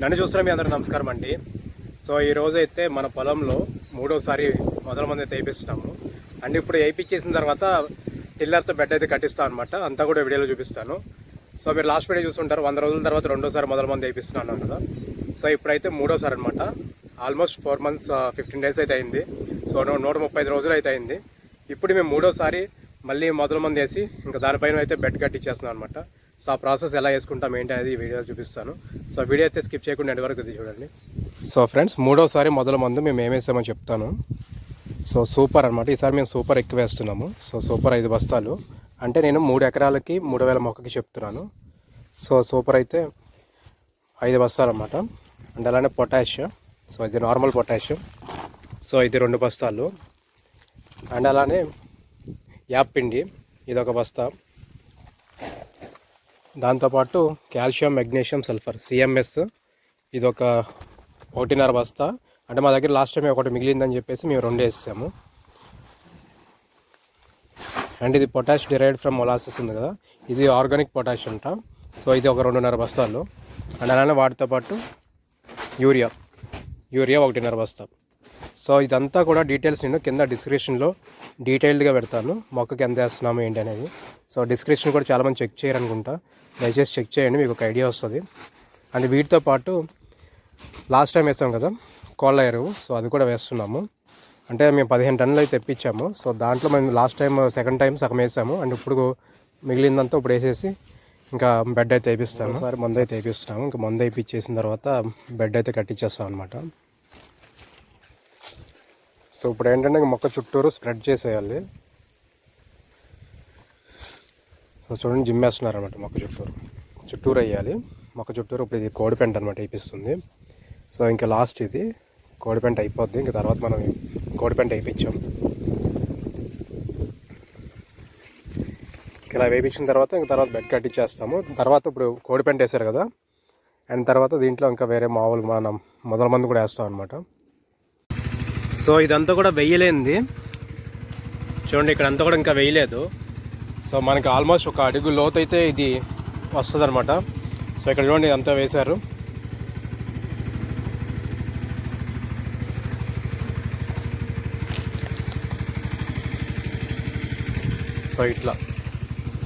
నన్ను చూస్తున్న మీ అందరూ నమస్కారం అండి. సో ఈరోజు అయితే మన పొలంలో మూడోసారి మొదల మంది అయితే వేయిస్తున్నాము. అండ్ ఇప్పుడు వేయించేసిన తర్వాత టిల్లర్తో బెడ్ అయితే కట్టిస్తాను అనమాట. అంతా కూడా వీడియోలో చూపిస్తాను. సో మీరు లాస్ట్ వీడియో చూస్తుంటారు, 100 రోజుల తర్వాత రెండోసారి మొదల మంది వేయిస్తున్నాను కదా. సో ఇప్పుడైతే మూడోసారి అనమాట. ఆల్మోస్ట్ 4 months 15 days అయితే అయింది. సో 135 రోజులు అయితే అయింది. ఇప్పుడు మేము మూడోసారి మళ్ళీ మొదల మంది వేసి ఇంకా దానిపైన అయితే బెడ్ కట్టించేస్తున్నాం అనమాట. సో ఆ ప్రాసెస్ ఎలా వేసుకుంటాం ఏంటి అనేది ఈ వీడియో చూపిస్తాను. సో వీడియో అయితే స్కిప్ చేయకుండా ఎండ్ వరకు చూడండి. సో ఫ్రెండ్స్, మూడోసారి మొదల మందు మేము ఏమేసామో చెప్తాను. సో సూపర్ అనమాట. ఈసారి మేము సూపర్ ఎక్కువ వేస్తున్నాము. సో సూపర్ 5 బస్తాలు అంటే నేను 3 ఎకరాలకి 3000 మొక్కకి చెప్తున్నాను. సో సూపర్ అయితే 5 బస్తాలు అనమాట. అండ్ అలానే పొటాష్, సో ఇది నార్మల్ పొటాష్, సో ఇది 2 బస్తాలు. అండ్ అలానే యాప్ పిండి, ఇది 1 బస్తా. దాంతోపాటు కాల్షియం, మెగ్నీషియం, సల్ఫర్ CMS, ఇది 1.5 బస్తా. అంటే మా దగ్గర లాస్ట్ టైం 1 మిగిలిందని చెప్పేసి మేము 2 వేసాము. అండ్ ఇది పొటాష్ డిరైవ్డ్ ఫ్రమ్ మొలాసెస్ ఉంది కదా, ఇది ఆర్గానిక్ పొటాష్ అంట. సో ఇది 2.5 బస్తాలు. అండ్ అలానే వాటితో పాటు యూరియా 1.5 బస్తా. సో ఇదంతా కూడా డీటెయిల్స్ నేను కింద డిస్క్రిప్షన్లో డీటెయిల్డ్గా పెడతాను, మొక్కకి ఎంత వేస్తున్నాము ఏంటి అనేది. సో డిస్క్రిప్షన్ కూడా చాలామంది చెక్ చేయరనుకుంటా, దయచేసి చెక్ చేయండి, మీకు ఒక ఐడియా వస్తుంది. అండ్ వీటితో పాటు లాస్ట్ టైం వేస్తాం కదా కోళ్ళ ఎరువు, సో అది కూడా వేస్తున్నాము. అంటే మేము 15 టన్నులు అయితే తెప్పించాము. సో దాంట్లో మేము లాస్ట్ టైం సెకండ్ టైం సగం వేసాము. అండ్ ఇప్పుడు మిగిలిందంతా ఇప్పుడు వేసేసి ఇంకా బెడ్ అయితే వేయిస్తాము. ఒకసారి మందు అయితే వేయిస్తున్నాము. ఇంకా మందు వేయించేసిన తర్వాత బెడ్ అయితే కట్టించేస్తాం అనమాట. సో ఇప్పుడు ఏంటంటే మొక్క చుట్టూరు స్ప్రెడ్ చేసేయాలి. సో చూడండి, జిమ్ వేస్తున్నారు అనమాట. మొక్క చుట్టూరు వేయాలి. మొక్క చుట్టూరు ఇప్పుడు ఇది కోడిపెంట అనమాట వేయిస్తుంది. సో ఇంకా లాస్ట్ ఇది కోడిపెంట అయిపోద్ది. ఇంకా తర్వాత మనం కోడిపెంట వేయించాం. ఇలా వేయించిన తర్వాత ఇంకా తర్వాత బెడ్ కట్టించేస్తాము. తర్వాత ఇప్పుడు కోడిపెంట వేసారు కదా, అండ్ తర్వాత దీంట్లో ఇంకా వేరే మామూలుగా మనం మొదల మందు కూడా వేస్తాం అనమాట. సో ఇదంతా కూడా వెయ్యలేంది చూడండి, ఇక్కడ అంతా కూడా ఇంకా వేయలేదు. సో మనకి ఆల్మోస్ట్ 1 అడుగు లోతు అయితే ఇది వస్తుంది అనమాట. సో ఇక్కడ చూడండి అంతా వేశారు. సో ఇట్లా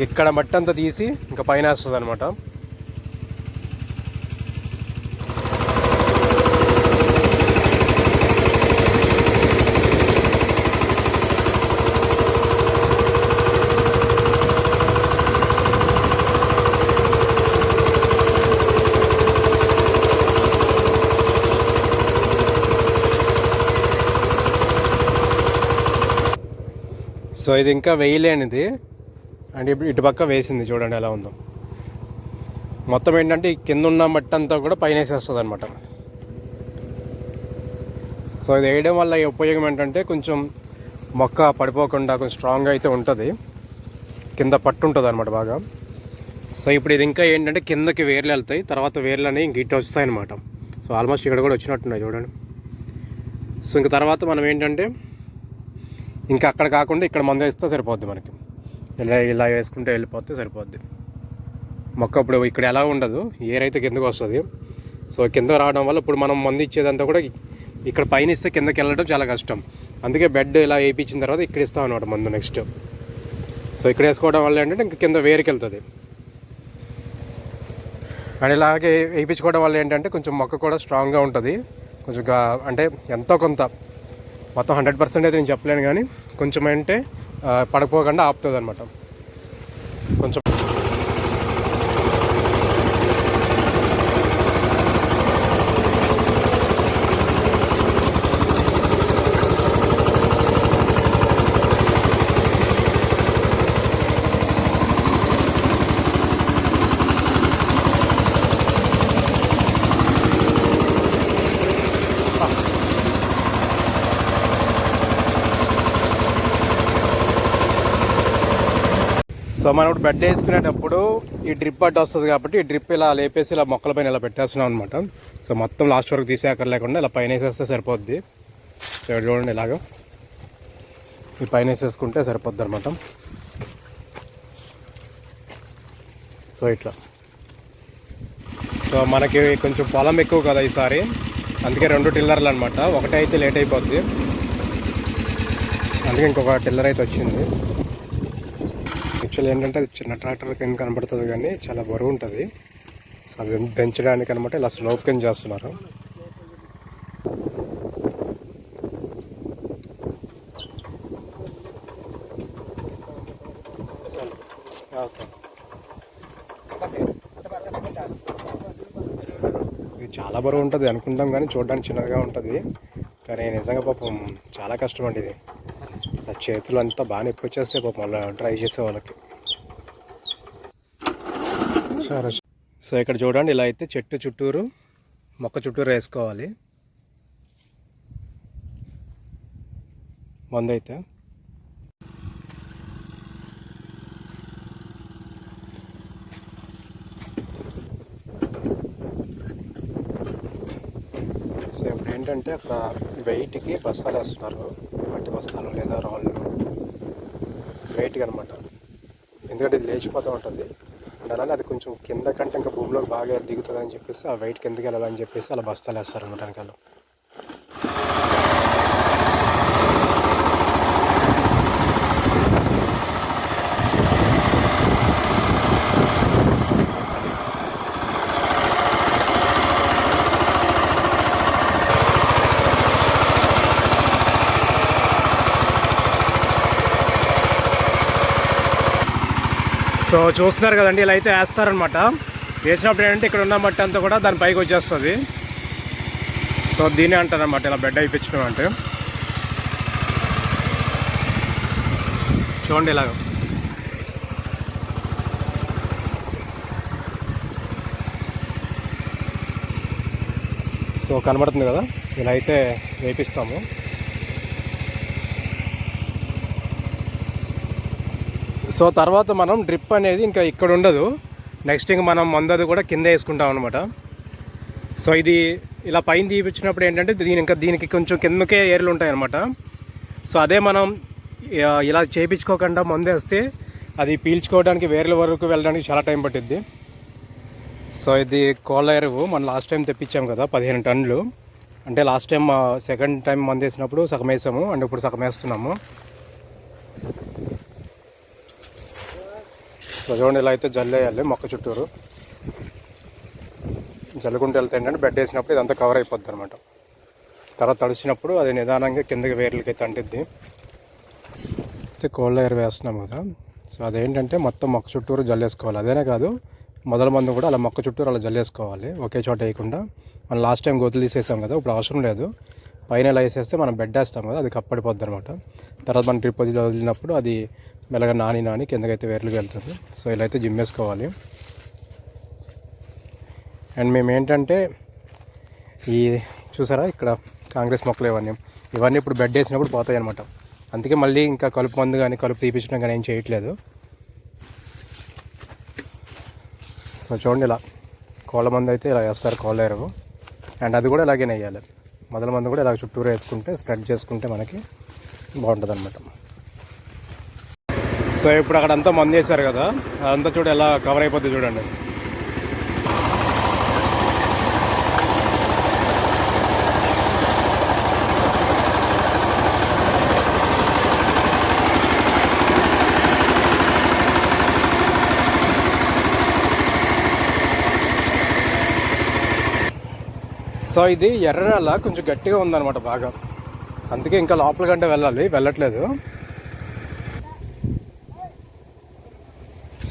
ఇక్కడ మట్టి అంతా తీసి ఇంకా పైన వేస్తుంది అనమాట. సో ఇది ఇంకా వేయలేనిది, అండ్ ఇప్పుడు ఇటు పక్క వేసింది చూడండి ఎలా ఉందో. మొత్తం ఏంటంటే ఈ కింద ఉన్న మట్టి అంతా కూడా పైన వేసేస్తుంది అనమాట. సో ఇది వేయడం వల్ల ఉపయోగం ఏంటంటే కొంచెం మొక్క పడిపోకుండా కొంచెం స్ట్రాంగ్గా అయితే ఉంటుంది, కింద పట్టు ఉంటుంది అనమాట బాగా. సో ఇప్పుడు ఇది ఇంకా ఏంటంటే కిందకి వేర్లు వెళ్తాయి, తర్వాత వేర్లని ఇంక ఇటు వస్తాయి అనమాట. సో ఆల్మోస్ట్ ఇక్కడ కూడా వచ్చినట్టున్నాయి చూడండి. సో ఇంక తర్వాత మనం ఏంటంటే ఇంకా అక్కడ కాకుండా ఇక్కడ మందు వేస్తే సరిపోద్ది మనకి. ఇలా వేసుకుంటే వెళ్ళిపోతే సరిపోద్ది మొక్క. ఇప్పుడు ఇక్కడ ఎలా ఉండదు, ఏరైతే కిందకు వస్తుంది. సో కింద రావడం వల్ల ఇప్పుడు మనం మందు ఇచ్చేదంతా కూడా ఇక్కడ పైన ఇస్తే కిందకి వెళ్ళడం చాలా కష్టం. అందుకే బెడ్ ఇలా వేయించిన తర్వాత ఇక్కడ ఇస్తాం అనమాట మందు నెక్స్ట్. సో ఇక్కడ వేసుకోవడం వల్ల ఏంటంటే ఇంకా కింద వేరుకి వెళ్తుంది. అండ్ ఇలాగే వేయించుకోవడం వల్ల ఏంటంటే కొంచెం మొక్క కూడా స్ట్రాంగ్గా ఉంటుంది. కొంచెం అంటే ఎంతో కొంత, మొత్తం 100% అయితే నేను చెప్పలేను, కానీ కొంచెం అంటే పడిపోకుండా ఆపుతుంది అనమాట కొంచెం. సో మనం ఇప్పుడు బెడ్ వేసుకునేటప్పుడు ఈ డ్రిప్ అడ్డు వస్తుంది కాబట్టి ఈ డ్రిప్ ఇలా లేపేసి ఇలా మొక్కల పైన ఇలా పెట్టేస్తున్నాం అనమాట. సో మొత్తం లాస్ట్ వరకు తీసేకర లేకుండా ఇలా పైన వేసేస్తే సరిపోద్ది. సో ఇక్కడ చూడండి ఇలాగ ఈ పైన వేసేసుకుంటే సరిపోద్ది అనమాట. సో ఇట్లా సో మనకి కొంచెం పొలం ఎక్కువ కదా ఈసారి, అందుకే 2 టిల్లర్లు అనమాట. ఒకటే అయితే లేట్ అయిపోద్ది, అందుకే ఇంకొక టిల్లర్ అయితే వచ్చింది. యాక్చువల్లీ ఏంటంటే అది చిన్న ట్రాక్టర్ కింద కనబడుతుంది కానీ చాలా బరువు ఉంటుంది. సో అది దించడానికి అనమాట ఇలా స్లోప్ కింద చేస్తున్నారు. ఇది చాలా బరువు ఉంటుంది అనుకుంటాం కానీ చూడడానికి చిన్నగా ఉంటుంది, కానీ నిజంగా పాపం చాలా కష్టం అండి ఇది. ఆ చేతులు అంతా బాగా నొప్పి వచ్చేస్తే పాపం అలా ట్రై చేసే వాళ్ళకి. సరే, సో ఇక్కడ చూడండి ఇలా అయితే చెట్టు చుట్టూరు మొక్క చుట్టూరు వేసుకోవాలి మందైతే. సో ఇప్పుడు ఏంటంటే అక్కడ వెయిట్కి బస్తాలు వేస్తున్నారు, మట్టి బస్తాలు లేదా రాళ్ళు వెయిట్కి అనమాట. ఎందుకంటే ఇది లేచిపోతూ ఉంటుంది, అలానే అది కొంచెం కింద కంటే ఇంకా భూమిలోకి బాగా దిగుతుంది అని చెప్పేసి ఆ వెయిట్ కిందకి వెళ్ళాలని చెప్పేసి అలా బస్తాలు వేస్తారు అనమాట వెనకాల. సో చూస్తున్నారు కదండి, ఇలా అయితే వేస్తారనమాట. వేసినప్పుడు ఏంటంటే ఇక్కడ ఉన్న మట్టి అంతా కూడా దాని పైకి వచ్చేస్తుంది. సో దీనే అంటారనమాట ఇలా బెడ్ అయిపించడం అంటే. చూడండి ఇలాగ. సో కనబడుతుంది కదా, ఇలా అయితే వేపిస్తాము. సో తర్వాత మనం డ్రిప్ అనేది ఇంకా ఇక్కడ ఉండదు, నెక్స్ట్ ఇంకా మనం మందది కూడా కింద వేసుకుంటాం అనమాట. సో ఇది ఇలా పైన తీపించినప్పుడు ఏంటంటే దీనికి కొంచెం కిందకే ఏర్లు ఉంటాయి అనమాట. సో అదే మనం ఇలా చేయించుకోకుండా మందేస్తే అది పీల్చుకోవడానికి వేర్ల వరకు వెళ్ళడానికి చాలా టైం పట్టిద్ది. సో ఇది కోళ్ళ ఎరువు మనం లాస్ట్ టైం తెప్పించాం కదా 15 టన్నులు. అంటే లాస్ట్ టైం సెకండ్ టైం మందు వేసినప్పుడు సగం వేసాము అండ్ ఇప్పుడు సగం వేస్తున్నాము. సో చూడండి ఇలా అయితే జల్లేయాలి మొక్క చుట్టూరు. జల్లుకుంటూ వెళ్తే ఏంటంటే బెడ్ వేసినప్పుడు ఇదంతా కవర్ అయిపోద్ది అనమాట. తర్వాత తడిచినప్పుడు అది నిదానంగా కిందకి వేర్లకి అయితే అంటిద్ది. అయితే కోళ్ళ ఎరువు వేస్తున్నాం కదా, సో అదేంటంటే మొత్తం మొక్క చుట్టూరు జల్లేసుకోవాలి. అదేనే కాదు, మొదల మందు కూడా అలా మొక్క చుట్టూరు అలా జల్లేసుకోవాలి, ఒకే చోట వేయకుండా. మనం లాస్ట్ టైం గోతులు తీసేసాం కదా, ఇప్పుడు అవసరం లేదు. పైన ఇలా వేసేస్తే మనం బెడ్ వేస్తాం కదా, అది కప్పడిపోద్ది అనమాట. తర్వాత మనం డ్రిప్ వదిలినప్పుడు అది మెల్లగా నాని కిందకైతే వేర్లుగా వెళ్తుంది. సో ఇలా అయితే జిమ్మేసుకోవాలి. అండ్ మేము ఏంటంటే ఈ చూసారా ఇక్కడ కాంగ్రెస్ మొక్కలు ఇవన్నీ ఇప్పుడు బెడ్ వేసినప్పుడు పోతాయి అనమాట. అందుకే మళ్ళీ ఇంకా కలుపు మందు కానీ కలుపు తీపించడం కానీ ఏం చేయట్లేదు. సో చూడండి ఇలా కోళ్ళ మందు అయితే ఇలా వేస్తారు, కోళ్ళ ఎరువు. అండ్ అది కూడా ఇలాగే వేయాలి. మొదల మందు కూడా ఇలా చుట్టూరు వేసుకుంటే స్ప్రెడ్ చేసుకుంటే మనకి బాగుంటుంది అనమాట. సో ఇప్పుడు అక్కడంతా మందు వేశారు కదా, అదంతా చూడ ఎలా కవర్ అయిపోతుంది చూడండి. సో ఇది ఎర్రనేల కొంచెం గట్టిగా ఉందన్నమాట బాగా, అందుకే ఇంకా లోపల కంటే వెళ్ళట్లేదు.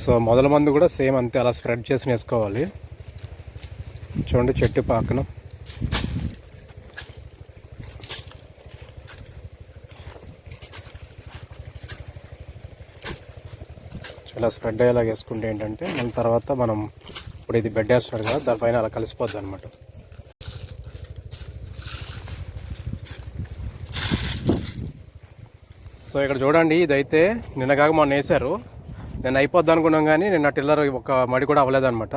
సో మొదల మందు కూడా సేమ్ అంతే అలా స్ప్రెడ్ చేసి వేసుకోవాలి. చూడండి చెట్టు పాకన చాలా స్ప్రెడ్ అయ్యేలా వేసుకుంటే ఏంటంటే మన తర్వాత మనం ఇప్పుడు ఇది బెడ్ వేస్తున్నాడు కదా, దానిపైన అలా కలిసిపోద్ది అనమాట. సో ఇక్కడ చూడండి, ఇదైతే నిన్నగాక మొన్న వేశారు. నేను అయిపోద్ది అనుకున్నాం కానీ నిన్న టిల్లర్ ఒక మడి కూడా అవ్వలేదన్నమాట.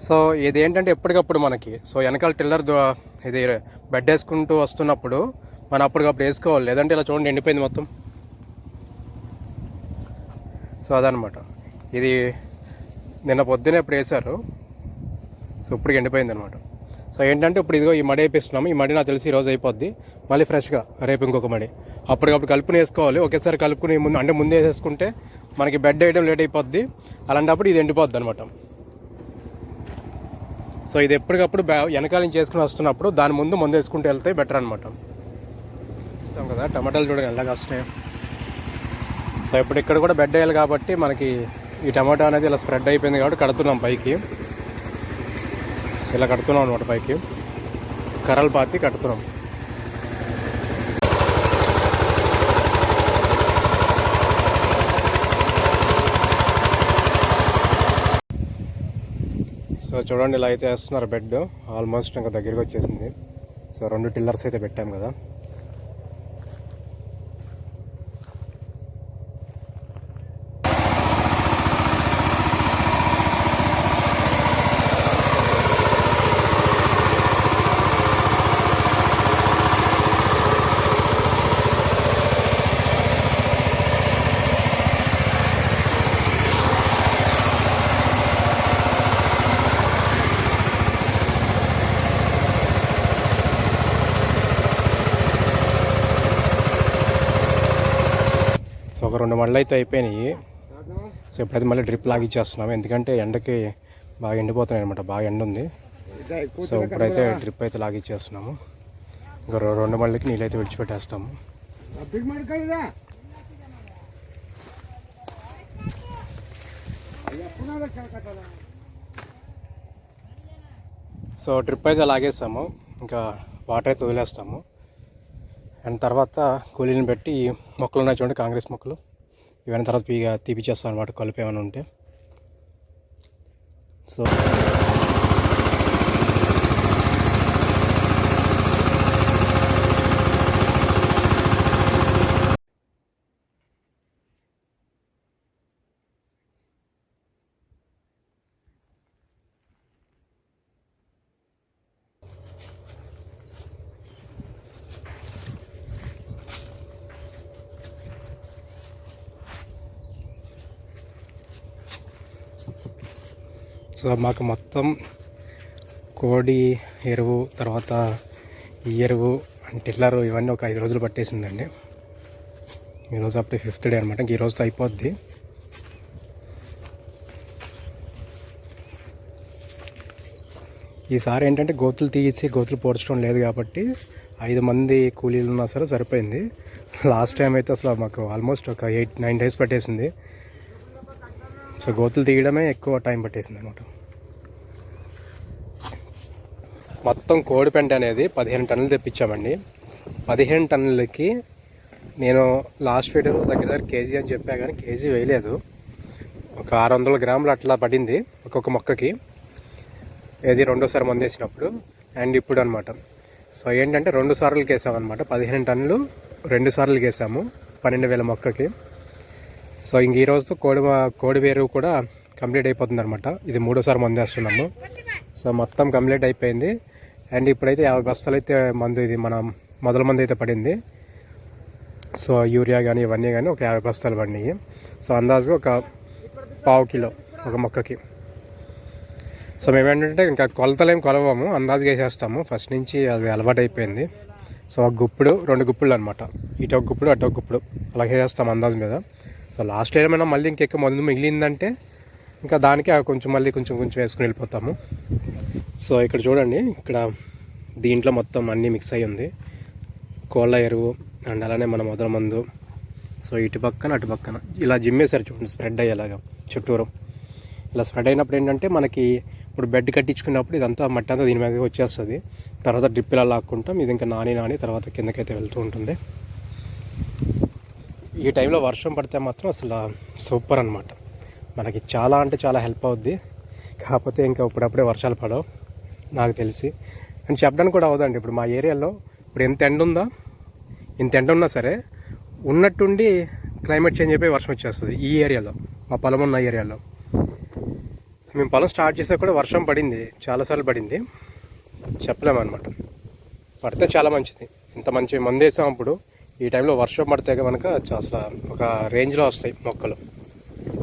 సో ఇది ఏంటంటే ఎప్పటికప్పుడు మనకి వెనకాల టిల్లర్ ఇది బెడ్ వేసుకుంటూ వస్తున్నప్పుడు మనం అప్పటికప్పుడు వేసుకోవాలి, లేదంటే ఇలా చూడండి ఎండిపోయింది మొత్తం. సో అదనమాట, ఇది నిన్న పొద్దునే ఎప్పుడు వేశారు. సో ఇప్పటికి ఎండిపోయింది అనమాట. సో ఏంటంటే ఇప్పుడు ఇదిగో ఈ మడి వేపిస్తున్నాము. ఈ మడి నాకు తెలిసి ఈరోజు అయిపోద్ది. మళ్ళీ ఫ్రెష్గా రేపు ఇంకొక మడి అప్పటికప్పుడు కలుపుని వేసుకోవాలి. ఒకేసారి కలుపుకుని ముందు వేసేసుకుంటే మనకి బెడ్ వేయడం లేట్ అయిపోద్ది. అలాంటప్పుడు ఇది ఎండిపోద్ది అనమాట. సో ఇది ఎప్పటికప్పుడు వెనకాల నుంచి చేసుకుని వస్తున్నప్పుడు దాని ముందు వేసుకుంటూ వెళ్తే బెటర్ అనమాట. చూసాం కదా టమాటాలు చూడండి ఎలాగ వస్తున్నాయి. సో ఇప్పుడు ఇక్కడ కూడా బెడ్ వేయాలి కాబట్టి మనకి ఈ టమాటా అనేది ఇలా స్ప్రెడ్ అయిపోయింది కాబట్టి కడుతున్నాం పైకి. సో ఇలా కడుతున్నాం అనమాట పైకి, కర్రలు పాతి కడుతున్నాం. సో చూడండి ఇలా అయితే వేస్తున్నారు బెడ్. ఆల్మోస్ట్ ఇంకా దగ్గరికి వచ్చేసింది. సో 2 టిల్లర్స్ అయితే పెట్టాం కదా. సో ఒక 2 మళ్ళీ అయితే అయిపోయినాయి. సో ఇప్పుడైతే మళ్ళీ డ్రిప్ లాగిచ్చేస్తున్నాము, ఎందుకంటే ఎండకి బాగా ఎండిపోతున్నాయి అనమాట. బాగా ఎండ ఉంది. సో ఇప్పుడైతే డ్రిప్ అయితే లాగిచ్చేస్తున్నాము. ఇంకా 2 మళ్ళీకి నీళ్ళు అయితే విడిచిపెట్టేస్తాము. సో డ్రిప్ అయితే లాగేస్తాము, ఇంకా వాటర్ అయితే వదిలేస్తాము. అండ్ తర్వాత కూలీని పెట్టి మొక్కలు ఉన్నాయి చూడండి, కాంగ్రెస్ మొక్కలు, ఇవన్నీ తర్వాత తీపిచ్చేస్తాను అనమాట కలుపు ఏమైనా ఉంటే. సో సో మాకు మొత్తం కోడి ఎరువు, తర్వాత ఈ ఎరువు, టిల్లరు, ఇవన్నీ ఒక 5 రోజులు పట్టేసిందండి. ఈరోజు అప్పుడే 5th డే అనమాట. ఇంక ఈరోజుతో అయిపోద్ది. ఈసారి ఏంటంటే గోతులు తీసి గోతులు పోడ్చడం లేదు కాబట్టి 5 మంది కూలీలు ఉన్నా సరే సరిపోయింది. లాస్ట్ టైం అయితే అసలు మాకు ఆల్మోస్ట్ ఒక 8-9 డేస్ పట్టేసింది. సో గోతులు తీయడమే ఎక్కువ టైం పట్టేసింది అనమాట. మొత్తం కోడి పెంట అనేది 15 టన్నులు తెప్పించామండి. 15 టన్నులకి నేను లాస్ట్ వీడియోలో దగ్గర కేజీ అని చెప్పా, కానీ కేజీ వేయలేదు. ఒక 600 గ్రాములు అట్లా పడింది ఒక్కొక్క మొక్కకి. ఏది 2సారి మందు వేసినప్పుడు అండ్ ఇప్పుడు అనమాట. సో ఏంటంటే 2 సార్లు వేసామన్నమాట. 15 టన్నులు 2 సార్లు వేసాము 12,000 మొక్కకి. సో ఇంక ఈరోజుతో కోడి వేరు కూడా కంప్లీట్ అయిపోతుంది అనమాట. ఇది 3సారి మందు వేస్తున్నాము. సో మొత్తం కంప్లీట్ అయిపోయింది. అండ్ ఇప్పుడైతే 50 బస్తాలు అయితే మందు, ఇది మన మొదల మందు అయితే పడింది. సో యూరియా కానీ ఇవన్నీ కానీ ఒక 50 బస్తాలు పడినాయి. సో అందాజుగా ఒక 1/2 కిలో ఒక మొక్కకి. సో మేమేంటంటే ఇంకా కొలతలేం కొలవము, అందాజుగా వేసేస్తాము. ఫస్ట్ నుంచి అది అలవాటు అయిపోయింది. సో ఒక గుప్పుడు 2 గుప్పులు అనమాట, ఇటు ఒక గుప్పుడు అటు ఒక గుప్పుడు అలా వేసేస్తాం అందాజు మీద. సో లాస్ట్ ఏమైనా మళ్ళీ ఇంకెక్కువ మందు మిగిలిందంటే ఇంకా దానికి కొంచెం మళ్ళీ కొంచెం వేసుకుని వెళ్ళిపోతాము. సో ఇక్కడ చూడండి, ఇక్కడ దీంట్లో మొత్తం అన్నీ మిక్స్ అయ్యి ఉంది. కోళ్ళ ఎరువు అండ్ అలానే మన మొదల మందు. సో ఇటు పక్కన అటు పక్కన ఇలా జిమ్మేసారు చూడండి, స్ప్రెడ్ అయ్యేలాగా చుట్టూరు. ఇలా స్ప్రెడ్ అయినప్పుడు ఏంటంటే మనకి ఇప్పుడు బెడ్ కట్టించుకున్నప్పుడు ఇదంతా మట్టి అంతా దీని మీద వచ్చేస్తుంది. తర్వాత డ్రిప్ ఇలా లాక్కుంటాం, ఇది ఇంకా నాని తర్వాత కిందకైతే వెళ్తూ ఉంటుంది. ఈ టైంలో వర్షం పడితే మాత్రం అసలు సూపర్ అనమాట. మనకి చాలా అంటే చాలా హెల్ప్ అవుద్ది. కాకపోతే ఇంకా ఇప్పుడప్పుడే వర్షాలు పడవు నాకు తెలిసి, అని చెప్పడానికి కూడా అవదండి. ఇప్పుడు మా ఏరియాలో ఇప్పుడు ఇంత ఎండ ఉన్నా సరే ఉన్నట్టుండి క్లైమేట్ చేంజ్ అయిపోయి వర్షం వచ్చేస్తుంది ఈ ఏరియాలో, మా పొలం ఉన్న ఏరియాలో. మేము పొలం స్టార్ట్ చేసా కూడా వర్షం పడింది, చాలాసార్లు పడింది, చెప్పలేమన్నమాట. పడితే చాలా మంచిది. ఇంత మంచి మందు వేసాం అప్పుడు ఈ టైంలో వర్షం పడితే కనుక అసలు ఒక రేంజ్లో వస్తాయి మొక్కలు.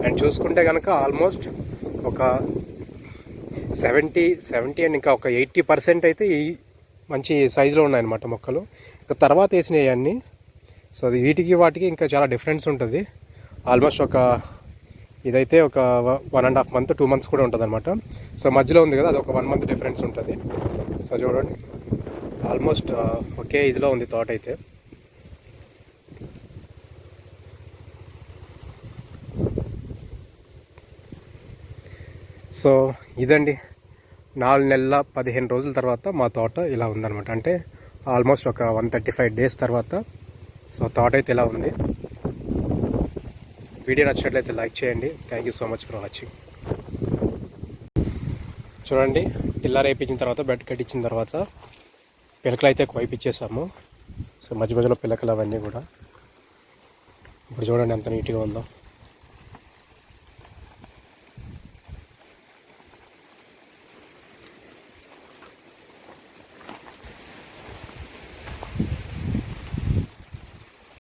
అండ్ చూసుకుంటే కనుక ఆల్మోస్ట్ ఒక 70 అండ్ ఇంకా ఒక 80% అయితే ఈ మంచి సైజులో ఉన్నాయన్నమాట మొక్కలు. ఇంకా తర్వాత వేసినాయి అన్నీ. సో అది వీటికి వాటికి ఇంకా చాలా డిఫరెన్స్ ఉంటుంది. ఆల్మోస్ట్ ఇదైతే ఒక 1.5 month 2 months కూడా ఉంటుంది అనమాట. సో మధ్యలో ఉంది కదా, అది ఒక 1 month డిఫరెన్స్ ఉంటుంది. సో చూడండి, ఆల్మోస్ట్ ఒకే ఇదిలో ఉంది తోట అయితే. సో ఇదండి 4 నెలల 15 రోజుల తర్వాత మా తోట ఇలా ఉందన్నమాట. అంటే ఆల్మోస్ట్ ఒక 135 days తర్వాత సో తోట అయితే ఇలా ఉంది. వీడియో నచ్చినట్లయితే లైక్ చేయండి. Thank you so much for watching. చూడండి, టిల్లర్ వేయించిన తర్వాత బెడ్ కట్టించిన తర్వాత పిలకలు అయితే వైపిచ్చేసాము. సో మధ్య మధ్యలో పిలకలు అవన్నీ కూడా ఇప్పుడు చూడండి ఎంత నీట్గా ఉందో.